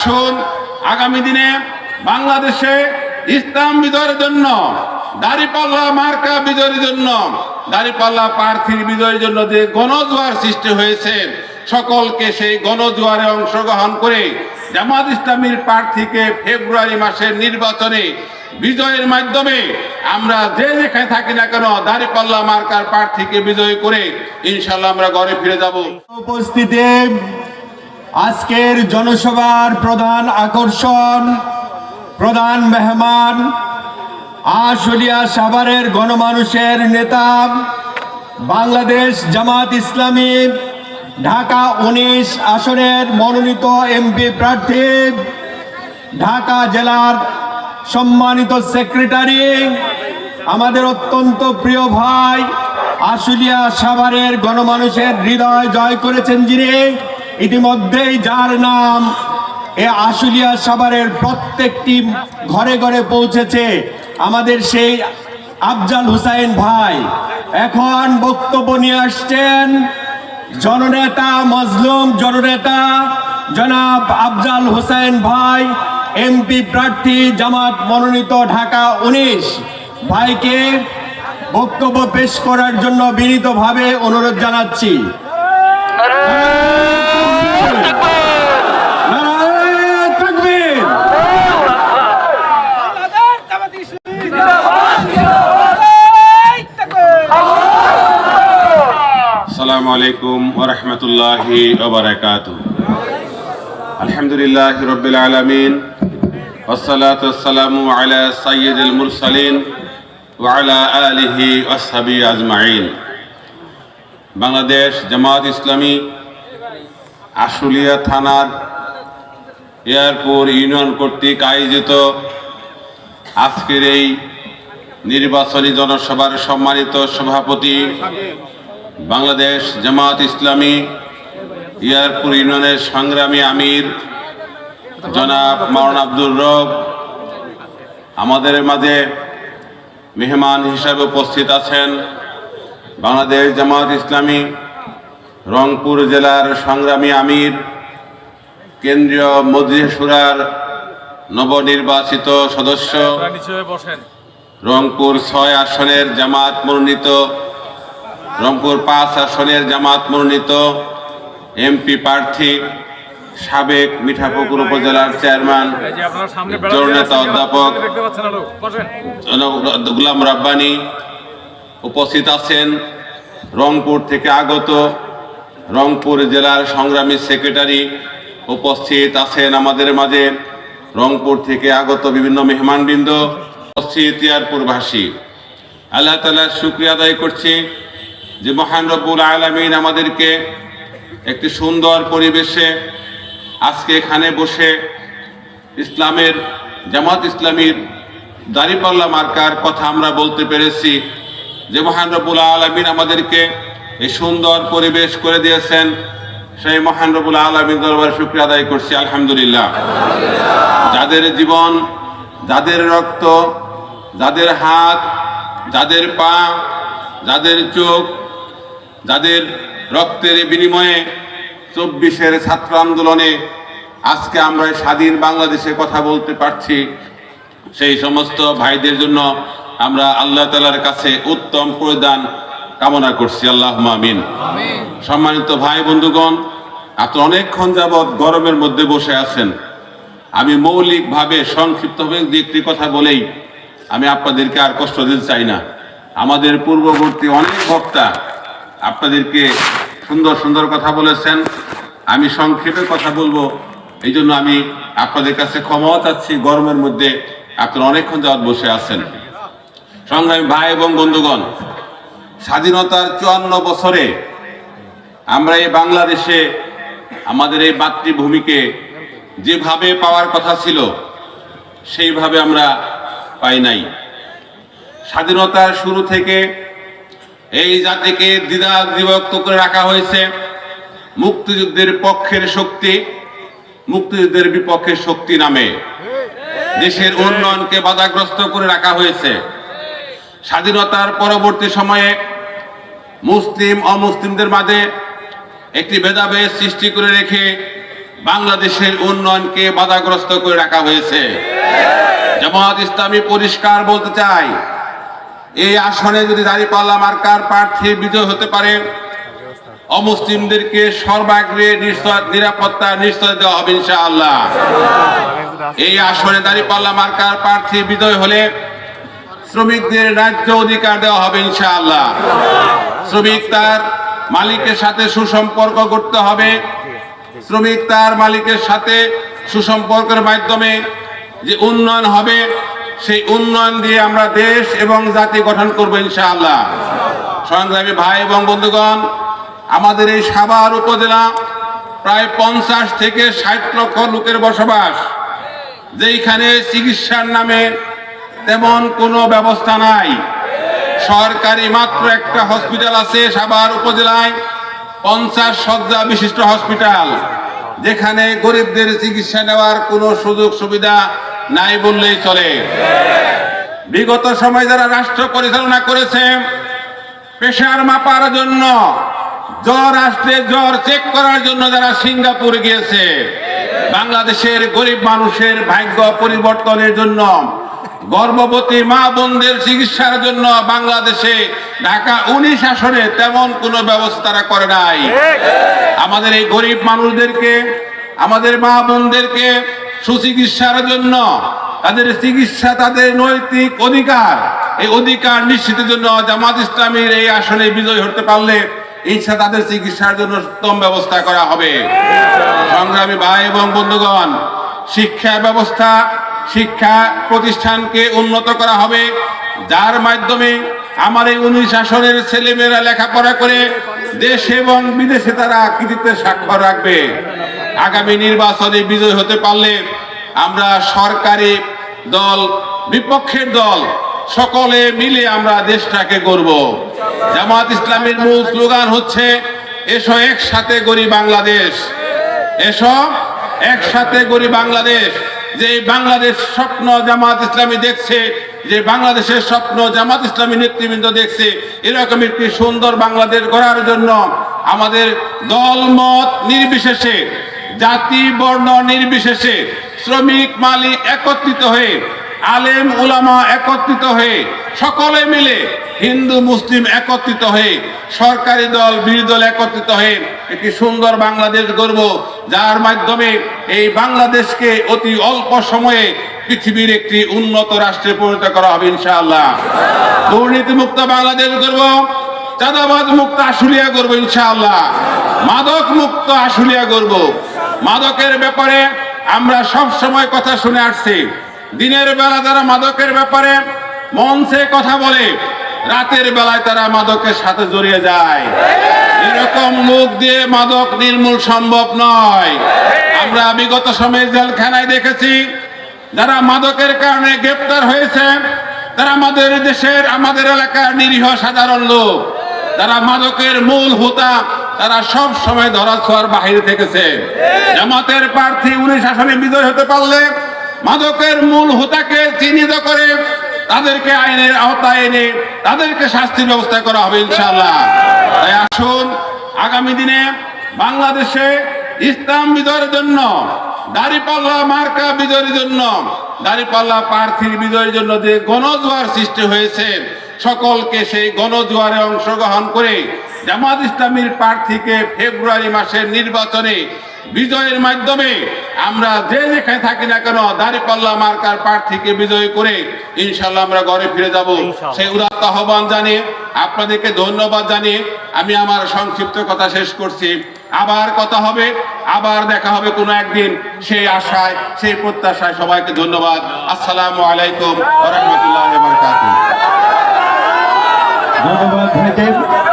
আসুন আগামী দিনে বাংলাদেশে ইসলাম বিজয়ের জন্য, দাঁড়িপাল্লা মার্কা বিজয়ের জন্য, দাঁড়িপাল্লা প্রার্থীর বিজয়ের জন্য যে গণজোয়ার সৃষ্টি হয়েছে, সকলকে সেই গণজোয়ারে অংশগ্রহণ করে জামাত ইসলামীর প্রার্থীকে ফেব্রুয়ারি মাসের নির্বাচনে বিজয়ের মাধ্যমে আমরা যে যেখানে থাকি না কেন দাঁড়িপাল্লা মার্কার প্রার্থীকে বিজয় করে ইনশাল্লাহ আমরা ঘরে ফিরে যাব। উপস্থিতি আজকের জনসভার প্রধান আকর্ষণ, প্রধান মেহমান, আশুলিয়া সাভারের গণমানুষের নেতা, বাংলাদেশ জামাত ইসলামী ঢাকা 19 আসনের মনোনীত এমপি প্রার্থী, ঢাকা জেলার সম্মানিত সেক্রেটারি, আমাদের অত্যন্ত প্রিয় ভাই, আশুলিয়া সাভারের গণমানুষের হৃদয় জয় করেছেন যিনি, ইতিমধ্যেই যার নাম এ আশুলিয়া সাভারের প্রত্যেকটি ঘরে ঘরে পৌঁছেছে, আমাদের সেই আফজাল হুসাইন ভাই এখন বক্তব্য নিয়ে আসছেন জননেতা, মজলুম জননেতা জনাব আফজাল হুসাইন ভাই, এমপি প্রার্থী জামাত মনোনীত ঢাকা 19 ভাইকে বক্তব্য পেশ করার জন্য বিনীতভাবে অনুরোধ জানাচ্ছি। আসসালামু আলাইকুম ওয়া রাহমাতুল্লাহি ওয়া বারাকাতুহু। আলহামদুলিল্লাহি রাব্বিল আলামিন ওয়াসসালাতু ওয়াসসালামু আলা সাইয়্যিদিল মুরসালিন ওয়া আলা আলিহি ওয়া সাহবিহি আজমাইন। বাংলাদেশ জামাত ইসলামী আশুলিয়া থানার এয়ারপোর্ট ইউনিয়ন কর্তৃক আয়োজিত আজকের এই নির্বাচনী জনসভার সম্মানিত সভাপতি, বাংলাদেশ জামাত ইসলামী এয়ারপোর্ট ইউনিয়নের সংগ্রামী আমির জনাব মাওলানা আব্দুর রব, আমাদের মাঝে মেহমান হিসাবে উপস্থিত আছেন বাংলাদেশ জামাত ইসলামী রংপুর জেলার সংগ্রামী আমির, কেন্দ্রীয় মজলিস শুরার নবনির্বাচিত সদস্য, রংপুর 6 আসনের জামাত মনোনীত, রংপুর 5 আসনের জামাত মনোনীত এমপি প্রার্থী, সাবেক মিঠাপুকুর উপজেলার চেয়ারম্যান জননেতা অধ্যাপক গোলাম রাব্বানী উপস্থিত আছেন। রংপুর থেকে আগত রংপুর জেলার সংগ্রামী সেক্রেটারি উপস্থিত আছেন আমাদের মাঝে। রংপুর থেকে আগত বিভিন্ন মেহমানবৃন্দ উপস্থিত, এয়ারপোর্টবাসী, আল্লাহ তাআলার শুকরিয়া আদায় করছি যে মহান রব্বুল আলামিন আমাদেরকে একটি সুন্দর পরিবেশে আজকে এখানে বসে ইসলামের জামাত ইসলামীর দাঁড়িপাল্লা মার্কার কথা আমরা বলতে পেরেছি। যে মহান রব্বুল আলামিন আমাদেরকে এই সুন্দর পরিবেশ করে দিয়েছেন, সেই মহান রব্বুল আলামিন দরবারে শুকরিয়া আদায় করছি আলহামদুলিল্লাহ। যাদের জীবন, যাদের রক্ত, যাদের হাত, যাদের পা, যাদের চোখ, যাদের রক্তের বিনিময়ে 24-এর ছাত্র আন্দোলনে আজকে আমরা স্বাধীন বাংলাদেশে কথা বলতে পারছি, সেই সমস্ত ভাইদের জন্য আমরা আল্লাহ তাআলার কাছে উত্তম প্রদান কামনা করছি, আল্লাহুম্মা আমিন। সম্মানিত ভাই বন্ধুগণ, আপনারা অনেকক্ষণ যাবৎ গরমের মধ্যে বসে আছেন। আমি মৌলিকভাবে সংক্ষিপ্তভাবে একটি কথা বলেই আমি আপনাদেরকে আর কষ্ট দিতে চাই না। আমাদের পূর্ববর্তী অনেক বক্তা আপনাদেরকে সুন্দর সুন্দর কথা বলেছেন, আমি সংক্ষেপে কথা বলবো, এই জন্য আমি আপনাদের কাছে ক্ষমা চাচ্ছি। গরমের মধ্যে আপনারা অনেকক্ষণ যাওয়ার বসে আছেন। সংগ্রামী ভাই এবং বন্ধুগণ, স্বাধীনতার 54 বছরে আমরা এই বাংলাদেশে আমাদের এই মাতৃভূমিকে যেভাবে পাওয়ার কথা ছিল সেইভাবে আমরা পাই নাই। স্বাধীনতার শুরু থেকে এই জাতিকে দ্বিধা বিভক্ত করে রাখা হয়েছে। মুক্তিযুদ্ধের পক্ষের শক্তি, মুক্তিযুদ্ধের বিপক্ষের শক্তি নামে দেশের উন্নয়নকে বাধাগ্রস্ত করে রাখা হয়েছে। স্বাধীনতার পরবর্তী সময়ে মুসলিম অমুসলিমদের মাঝে একটি ভেদাভেদ সৃষ্টি করে রেখে বাংলাদেশের উন্নয়নকে বাধাগ্রস্ত করে রাখা হয়েছে। জামাত ইসলামী পরিষ্কার বলতে চাই, এই আসনে যদি দাঁড়িপাল্লা মার্কার প্রার্থী বিজয় হতে পারে, অমুসলিমদেরকে সর্বাগ্রে নিরাপত্তা নিশ্চয় দেওয়া হবে ইনশাআল্লাহ। এই আসনে দাঁড়িপাল্লা মার্কার প্রার্থী বিজয় হলে শ্রমিকদের ন্যায্য অধিকার দেওয়া হবে ইনশাআল্লাহ। শ্রমিক তার মালিকের সাথে সুসম্পর্ক করতে হবে। শ্রমিক তার মালিকের সাথে সুসম্পর্কের মাধ্যমে যে উন্নয়ন হবে, সেই উন্নয়ন দিয়ে আমরা দেশ এবং জাতি গঠন করব ইনশাআল্লাহ। সংগ্রামী ভাই এবং বন্ধুগণ, আমাদের এই সাভার উপজেলা প্রায় 50 থেকে 60 লক্ষ লোকের বসবাস, যেখানে চিকিৎসার নামে তেমন কোনো ব্যবস্থা নাই। সরকারি মাত্র একটা হসপিটাল আছে সাভার উপজেলায়, 50 শয্যা বিশিষ্ট হসপিটাল, যেখানে গরিবদের চিকিৎসা নেওয়ার কোনো সুযোগ সুবিধা নাই বললেই চলে। বিগত সময় যারা রাষ্ট্র পরিচালনা করেছে, প্রেসার মাপার জন্য, জ্বর আসলে জ্বর চেক করার জন্য যারা সিঙ্গাপুর গিয়েছে, বাংলাদেশের গরিব মানুষের ভাগ্য পরিবর্তনের জন্য, গর্ভবতী মা বোনদের চিকিৎসার জন্য বাংলাদেশে ঢাকা 19 আসনে তেমন কোনো ব্যবস্থা তারা করে নাই। আমাদের এই গরিব মানুষদেরকে, আমাদের মা বোনদেরকে সুচিকিৎসার জন্য, তাদের চিকিৎসা তাদের নৈতিক অধিকার, এই অধিকার নিশ্চিতের জন্য জামাত ইসলামীর এই আসনে বিজয় হতে পারলে ইনশা তাদের চিকিৎসার জন্য উত্তম ব্যবস্থা করা হবে। সংগ্রামী ভাই এবং বন্ধুগণ, শিক্ষা ব্যবস্থা, শিক্ষা প্রতিষ্ঠানকে উন্নত করা হবে, যার মাধ্যমে আমার এই 19 আসনের ছেলেমেয়েরা লেখাপড়া করে দেশ এবং বিদেশে তারা কৃতিত্বের স্বাক্ষর রাখবে। আগামী নির্বাচনে বিজয় হতে পারলে আমরা সরকারি দল, বিপক্ষের দল সকলে মিলে আমরা দেশটাকে গড়ব। জামাত ইসলামের মূল স্লোগান হচ্ছে, এসো একসাথে গড়ি বাংলাদেশ, এসো একসাথে গড়ি বাংলাদেশ। যে বাংলাদেশ স্বপ্ন জামাত ইসলামী দেখছে, যে বাংলাদেশের স্বপ্ন জামাত ইসলামী নেতৃবৃন্দ দেখছে, এরকম একটি সুন্দর বাংলাদেশ গড়ার জন্য আমাদের দল মত নির্বিশেষে, জাতি বর্ণ নির্বিশেষে, শ্রমিক মালিক একত্রিত হয়ে, আলেম উলামা একত্রিত হয়ে, সকলে মিলে, হিন্দু মুসলিম একত্রিত হয়ে, সরকারি দল বিরোধী দল একত্রিত হয়ে একটি সুন্দর বাংলাদেশ গড়ব, যার মাধ্যমে এই বাংলাদেশকে অতি অল্প সময়ে পৃথিবীর একটি উন্নত রাষ্ট্রে পরিণত করা হবে ইনশাআল্লাহ। দুর্নীতি মুক্ত বাংলাদেশ গড়ব, চাঁদাবাজ মুক্ত আশুলিয়া গড়ব ইনশাআল্লাহ, মাদক মুক্ত আশুলিয়া গড়ব। মাদকের ব্যাপারে আমরা সব সময় কথা শুনে আসছি। দিনের বেলা যারা মাদকের ব্যাপারে মঞ্চে কথা বলে, রাতের বেলায় তারা মাদকের সাথে জড়িয়ে যায়। এরকম লোক দিয়ে মাদক নির্মূল সম্ভব নয়। আমরা বিগত সময়ে জেলখানায় দেখেছি, যারা মাদকের কারণে গ্রেপ্তার হয়েছে, তারা আমাদের দেশের, আমাদের এলাকার নিরীহ সাধারণ লোক। তারা মাদকের মূল হোতা, তারা সব সময় ধরাছোঁয়ার বাহিরে থেকেছে। জামাতের প্রার্থী 19 আসনে বিজয় হতে পারলে মাদকের মূল হোতাকে চিহ্নিত করে তাদেরকে আইনের আওতায় এনে তাদেরকে শাস্তির ব্যবস্থা করা হবে ইনশাআল্লাহ। তাই আসুন, আগামী দিনে বাংলাদেশে ইসলাম বিজয়ের জন্য, দাঁড়িপাল্লা মার্কা বিজয়ের জন্য, দাঁড়িপাল্লা প্রার্থীর বিজয়ের জন্য যে গণজোয়ার সৃষ্টি হয়েছে, সকলকে সেই গণজোয়ারে অংশগ্রহণ করে জামাত ইসলামীর প্রার্থীকে ফেব্রুয়ারি মাসের নির্বাচনে বিজয়ের মাধ্যমে আমরা যে যেখানে থাকি না কেন দাঁড়িপাল্লা মার্কার প্রার্থীকে বিজয় করে ইনশাআল্লাহ আমরা ঘরে ফিরে যাব। সেই উদাত্ত আহ্বান জানিয়ে, আপনাদেরকে ধন্যবাদ জানিয়ে আমি আমার সংক্ষিপ্ত কথা শেষ করছি। আবার কথা হবে, আবার দেখা হবে কোনো একদিন, সেই আশায়, সেই প্রত্যাশায় সবাইকে ধন্যবাদ। আসসালামু আলাইকুম ওয়া রাহমাতুল্লাহি ওয়া বারাকাতুহু। ধন্যবাদ।